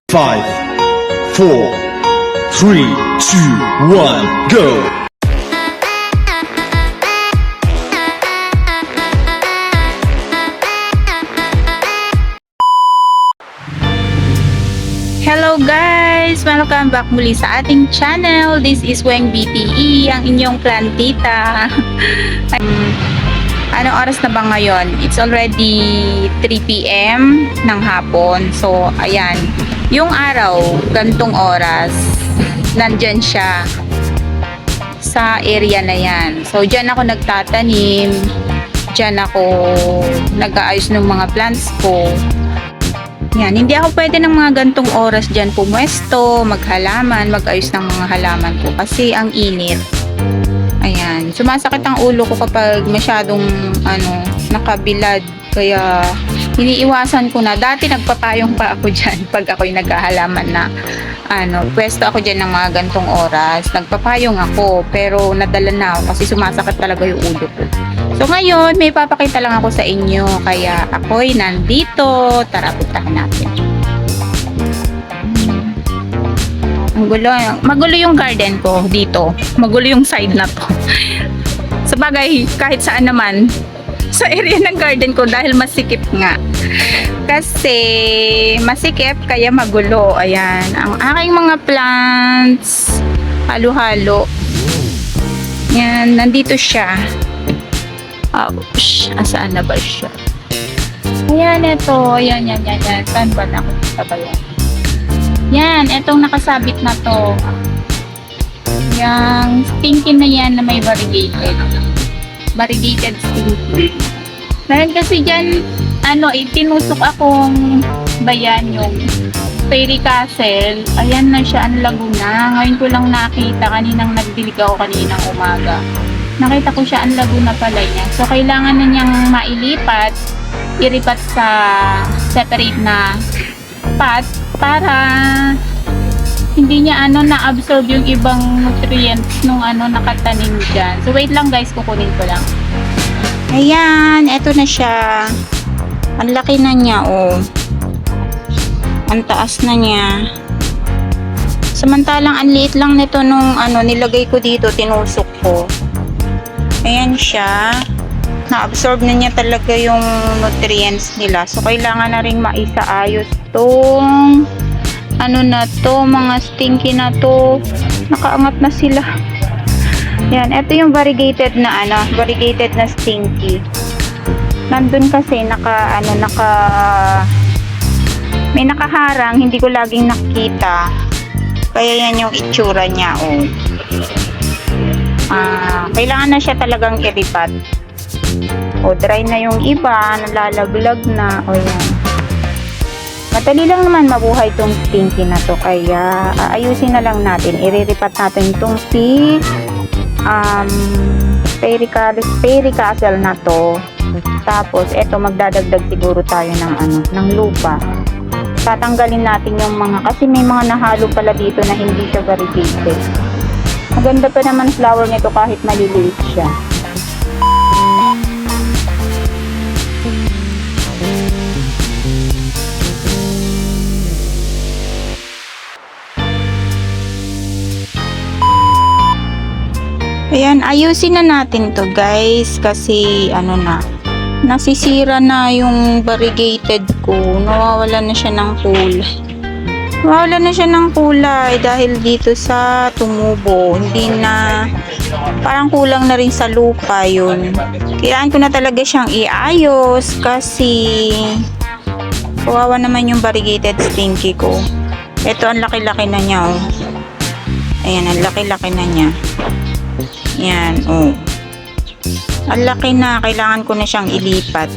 5, 4, 3, 2, 1, go! Hello guys! Welcome back muli sa ating channel. This is Weng BTE, ang inyong plantita. Anong oras na ba ngayon? It's already 3 PM ng hapon. So, ayan. Yung araw, gantong oras, nandyan siya sa area na yan. So, dyan ako nagtatanim. Dyan ako nag-aayos ng mga plants ko. Yan, hindi ako pwede ng mga gantong oras dyan pumwesto, maghalaman, mag-ayos ng mga halaman ko kasi ang init. Ayan, sumasakit ang ulo ko kapag masyadong nakabilad, kaya iniiwasan ko na. Dati nagpapayong pa ako dyan pag ako'y naghahalaman na pwesto ako dyan ng mga gantong oras. Nagpapayong ako pero nadala na ako kasi sumasakit talaga yung ulo ko. So ngayon, may papakita lang ako sa inyo. Kaya ako'y nandito. Tara, puntahan natin. Ang gulo. Magulo yung garden ko dito. Magulo yung side na to. Sabagay, kahit saan naman. Sa area ng garden ko dahil masikip nga. Kasi masikip kaya magulo. Ayan. Ang aking mga plants. Halo-halo. Yan. Nandito siya. Ouch, asaan na ba siya? Ayan, ito. Ayan. Saan ba na ako sabayan? Yan, itong nakasabit na to. Yung stinky na yan na may variegated. Variegated stinky. Dahil kasi dyan, tinusok akong bayan yung Fairy Castle. Ayan na siya, ang Laguna. Ngayon ko lang nakita, kaninang nagdilig ako kaninang umaga. Nakita ko siya, ang Laguna pala niya. So, kailangan na niyang mailipat, iripat sa separate na pot para hindi niya na-absorb yung ibang nutrients nung nakatanim dyan. So, wait lang guys, kukunin ko lang. Ayan, eto na siya. Ang laki na niya, oh. Ang taas na niya. Samantalang, ang liit lang nito nung nilagay ko dito, tinusok ko. Ayan siya. Na-absorb na niya talaga yung nutrients nila. So, kailangan na rin maisaayos tong mga stinky na to. Nakaangat na sila. Ayan, ito yung variegated na variegated na stinky. Nandun kasi may nakaharang, hindi ko laging nakita. Kaya yan yung itsura niya, oh. Kailangan na siya talagang iripat. O, dry na yung iba, nalalaglag na. O, yan. Madali lang naman mabuhay tong stinky na to. Kaya, aayusin na lang natin. Iriripat natin tong Fairy Castle na to. Tapos, eto, magdadagdag siguro tayo ng lupa. Tatanggalin natin yung kasi may mga nahalo pala dito na hindi siya variegated. Maganda pa naman flower nito kahit maliliit siya. Ayan, ayusin na natin to guys kasi nasisira na yung variegated ko. Nawawala na siya ng kulay. Wala na siya ng kulay dahil dito sa tumubo. Hindi na, parang kulang na rin sa lupa yun. Kailangan ko na talaga siyang iayos kasi kawawa naman yung variegated stinky ko. Ito, ang laki-laki na niya, oh. Ayan, ang laki-laki na niya. Ayan, oh. Ang laki na, kailangan ko na siyang ilipat.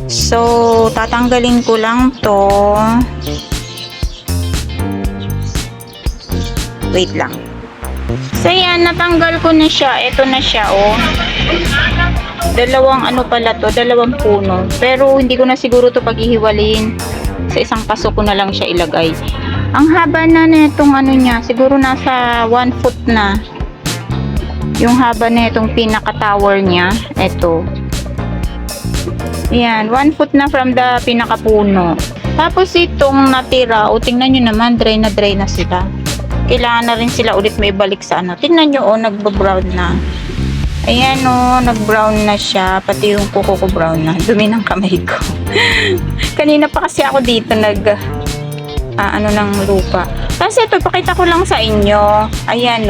So, tatanggalin ko lang to. Wait lang. So, yan, natanggal ko na siya. Ito na siya, oh. Dalawang dalawang puno. Pero, hindi ko na siguro to paghihiwalin. Sa isang paso ko na lang siya ilagay. Ang haba na netong niya. Siguro nasa 1 foot na. Yung haba na itong pinaka-tower niya. Ito. Yan, 1 foot na from the pinaka-puno. Tapos itong natira, o tingnan nyo naman, dry na sila. Kailangan na rin sila ulit may balik sa ano. Tingnan nyo, nagba-brown na. Ayan nag-brown na siya. Pati yung kuko ko brown na. Dumi ng kamay ko. Kanina pa kasi ako dito ng lupa. Kasi ito, pakita ko lang sa inyo. Ayan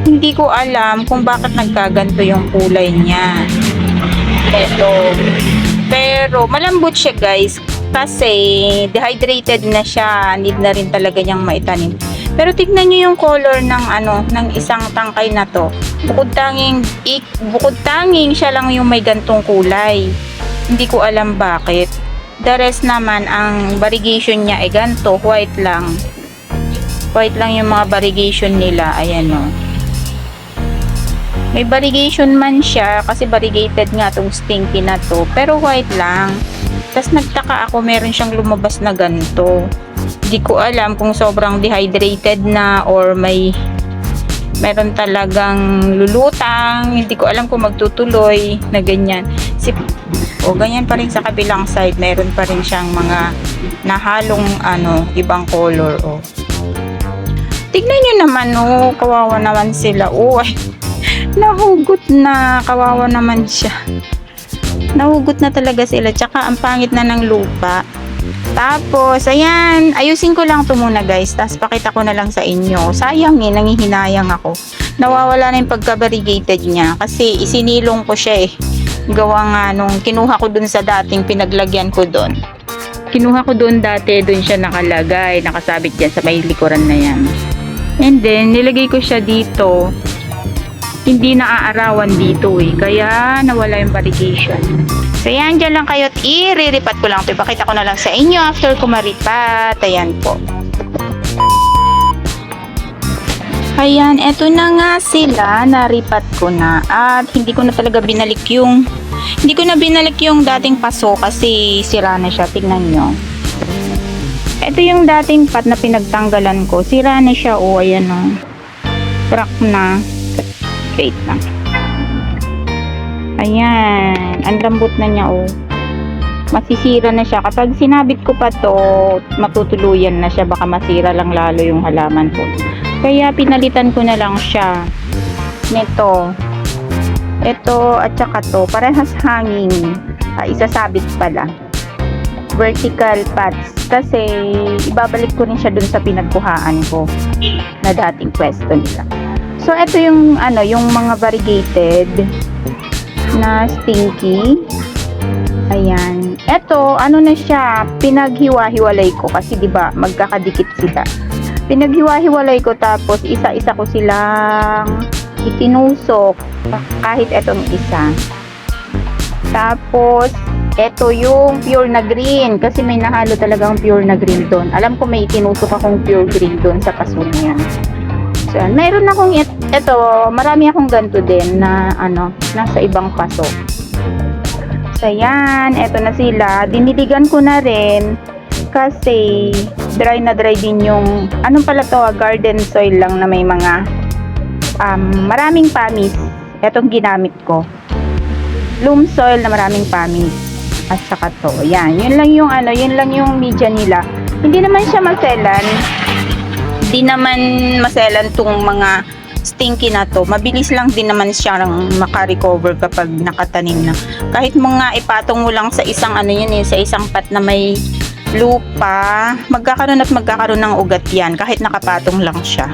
hindi ko alam kung bakit nagkaganto yung kulay niya. Ito. Pero malambot siya guys. Kasi dehydrated na siya. Need na rin talaga niyang maitanim. Pero tignan niyo yung color ng isang tangkay na to. Bukod tanging siya lang yung may gantong kulay. Hindi ko alam bakit. The rest naman, ang variegation niya ay ganto, white lang. White lang yung mga variegation nila. Ayan May variegation man siya kasi variegated nga tong stinky na to. Pero white lang. Tapos nagtaka ako, meron siyang lumabas na ganto. Hindi ko alam kung sobrang dehydrated na or meron talagang lulutang. Hindi ko alam kung magtutuloy na ganyan. Ganyan pa rin sa kabilang side. Meron pa rin siyang mga nahalong ibang color. Tignan nyo naman kawawa naman sila. Nahugot na. Kawawa naman siya. Nahugot na talaga sila. Tsaka ang pangit na ng lupa. Tapos, ayan, ayusin ko lang ito muna guys. Tapos pakita ko na lang sa inyo. Sayang nangihinayang ako. Nawawala na yung pagka-variegated niya. Kasi isinilong ko siya Gawa nga nung kinuha ko dun sa dating pinaglagyan ko dun. Kinuha ko dun dati, dun siya nakalagay. Nakasabit dyan sa may likuran na yan. And then, nilagay ko siya dito. Hindi naaarawan dito Kaya nawala yung variegation. So yan, dyan lang kayo at iriripat ko lang ito. Ipakita ko na lang sa inyo after ko maripat. Ayan po. Ayan, eto na nga sila. Naripat ko na. At hindi ko na talaga binalik yung dating paso kasi sira na siya. Tingnan nyo. Ito yung dating pat na pinagtanggalan ko. Sira na siya. Ayan crack na. Wait lang. Ayan. Ang lambot na niya Masisira na siya. Kapag sinabit ko pa to, matutuluyan na siya. Baka masira lang lalo yung halaman ko. Kaya pinalitan ko na lang siya. Nito. Ito at saka to. Parehas hanging. Isasabit pala. Vertical pads. Kasi ibabalik ko rin siya dun sa pinagkuhaan ko. Na dating pwesto nila. So, ito yung mga variegated na stinky. Ayan. Ito, na siya, pinaghiwa-hiwalay ko kasi 'di ba, magkakadikit sila. Pinaghiwa-hiwalay ko tapos isa-isa ko silang itinusok kahit etong isa. Tapos, ito yung pure na green kasi may nahalo talagang pure na green doon. Alam ko may itinusok akong pure green doon sa paso niya. So, mayroon akong ito, marami akong ganito din na nasa ibang paso. So, yan, eto na sila. Diniligan ko na rin kasi dry na dry din yung pala to, garden soil lang na may mga maraming pamis. Etong ginamit ko. Loam soil na maraming pamis. At saka to, yan. Yun lang yung media nila. Hindi naman siya maselan. Di naman maselan tong mga stinky na to. Mabilis lang din naman siyang makarecover kapag nakatanim na. Kahit mga ipatong mo lang sa isang sa isang pat na may lupa, magkakaroon ng ugat yan kahit nakapatong lang siya.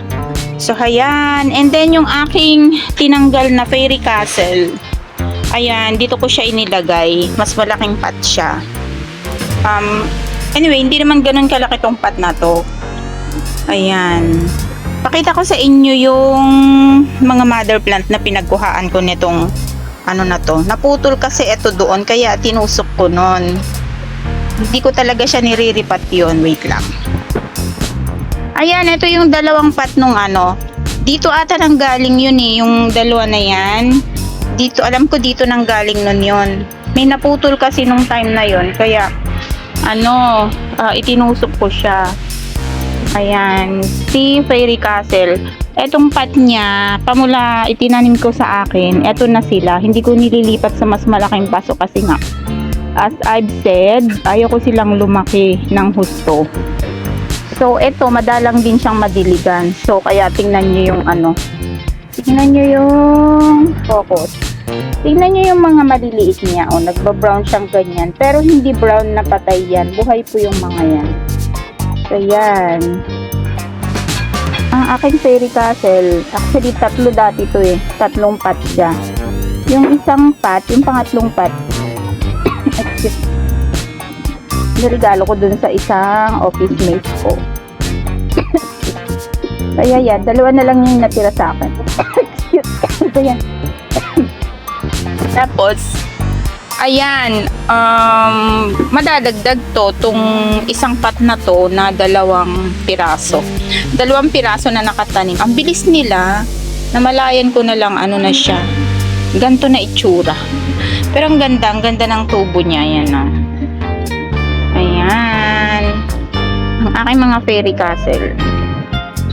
So, ayan. And then, yung aking tinanggal na fairy castle, ayan, dito ko siya inilagay. Mas malaking pat siya. Anyway, hindi naman ganun kalaki tong pat na to. Ayan. Pakita ko sa inyo yung mga mother plant na pinagkuhaan ko nitong na to. Naputol kasi ito doon kaya tinusok ko nun. Hindi ko talaga siya niriripat yun. Wait lang. Ayan, ito yung dalawang pat nung Dito ata nang galing yun yung dalawa na yan. Dito, alam ko dito nang galing nun yun. May naputol kasi nung time na yun. Kaya, itinusok ko siya. Ayan, si Fairy Castle. Etong pat niya, pamula itinanim ko sa akin, eto na sila. Hindi ko nililipat sa mas malaking paso kasi nga as I've said, ayaw ko silang lumaki ng husto. So, ito, madalang din siyang madiligan. So, kaya tingnan nyo yung ano. Tingnan nyo yung focus. Tingnan nyo yung mga maliliit niya. O, nagba-brown siyang ganyan. Pero hindi brown na patay yan. Buhay po yung mga yan. So, yan. Ang aking fairy castle, actually, 3 dati to eh. 3 pot siya. Yung isang pot, yung pangatlong pot, excuse, niregalo ko dun sa isang office mate ko. Kaya yan, 2 na lang yung natira sa akin. Excuse, ayan. Tapos, ayan, madadagdag to, tong isang pot na to na 2 piraso. 2 piraso na nakatanim. Ang bilis nila, namalayan ko na lang ano na siya. Ganto na itsura. Pero ang ganda ng tubo niya. Ayan o. Ayan. Ang aking mga fairy castle.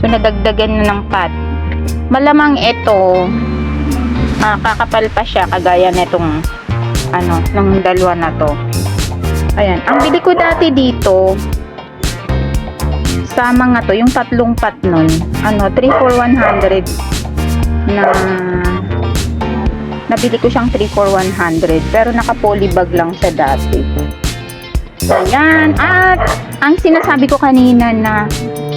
So, nadagdagan na ng pot. Malamang ito, kakapal pa siya, kagaya netong, ano, ng 2 na to. Ayan. Ang bili ko dati dito, sa mga to, yung 3 pot nun, ano, 3 for 100 na nabili ko siyang 3 for 100 pero naka-polybag lang siya dati. So, yan. At ang sinasabi ko kanina na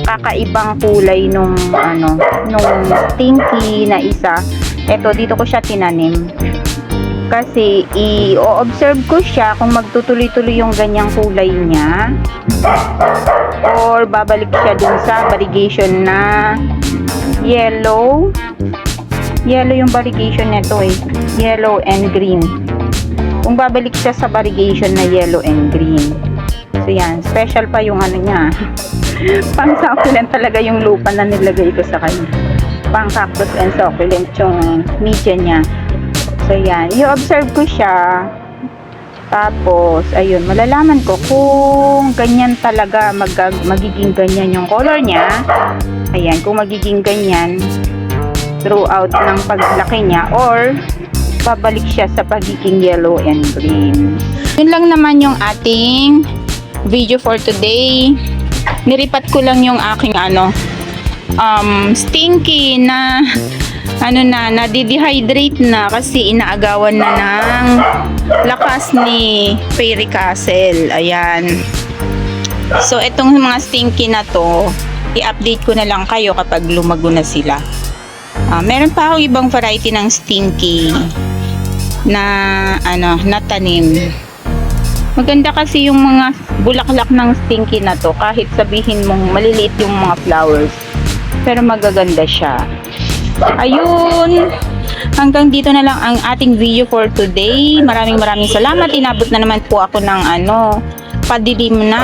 kakaibang kulay nung ano, nung stinky na isa, eto dito ko siya tinanim. Kasi i-observe ko siya kung magtutuloy-tuloy yung ganyang kulay niya or babalik siya dun sa variegation na yellow yung variegation nito eh, yellow and green. Kung babalik siya sa variegation na yellow and green, so yan, special pa yung ano niya. Pang succulent talaga yung lupa na nilagay ko sa kanya, pang cactus and succulent yung media niya. So yan, i-observe ko siya, tapos ayun, malalaman ko kung ganyan talaga magiging ganyan yung color niya. Ayan, kung magiging ganyan throughout ng paglaki niya or babalik siya sa pagiging yellow and green. Yun lang naman yung ating video for today. Niripat ko lang yung aking ano, stinky na ano na dehydrate na kasi inaagawan na ng lakas ni fairy castle. Ayan. So itong mga stinky na to, i-update ko na lang kayo kapag lumago na sila. Meron pa akong ibang variety ng stinky na ano, na tanim. Maganda kasi yung mga bulaklak ng stinky na to, kahit sabihin mong maliliit yung mga flowers, pero magaganda siya. Ayun, hanggang dito na lang ang ating video for today. Maraming salamat. Inabot na naman po ako ng ano, padilim na.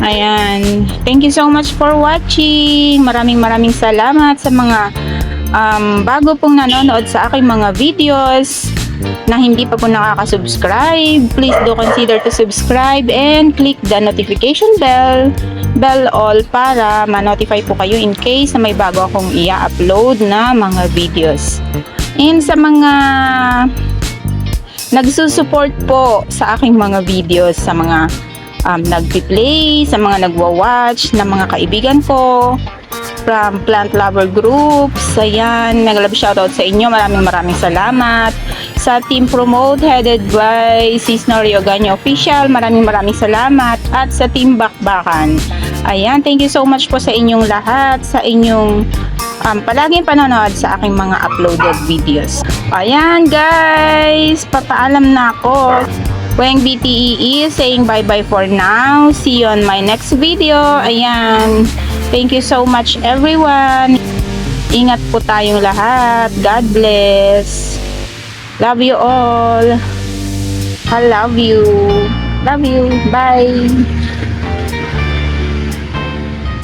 Ayan, thank you so much for watching. Maraming salamat sa mga bago pong nanonood sa aking mga videos na hindi pa po nakaka-subscribe. Please do consider to subscribe and click the notification bell all para ma-notify po kayo in case na may bago akong i-upload na mga videos. And sa mga nagsusupport po sa aking mga videos, sa mga nagpi-play, sa mga nagwa-watch na mga kaibigan ko from Plant Lover Groups, ayan, nag-love shoutout sa inyo. Maraming salamat. Sa Team Promote headed by Sis Nori Oganyo Official, maraming salamat. At sa Team Bakbakan, ayan, thank you so much po sa inyong lahat, sa inyong palaging panonood sa aking mga uploaded videos. Ayan guys, papaalam na ako. Weng BTE is saying bye-bye for now. See you on my next video. Ayan. Thank you so much everyone. Ingat po tayong lahat. God bless. Love you all. I love you. Love you. Bye.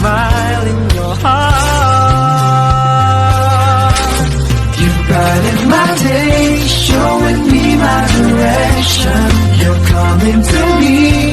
Smile in your heart. You brighten my day, showing me my direction. You're coming to me.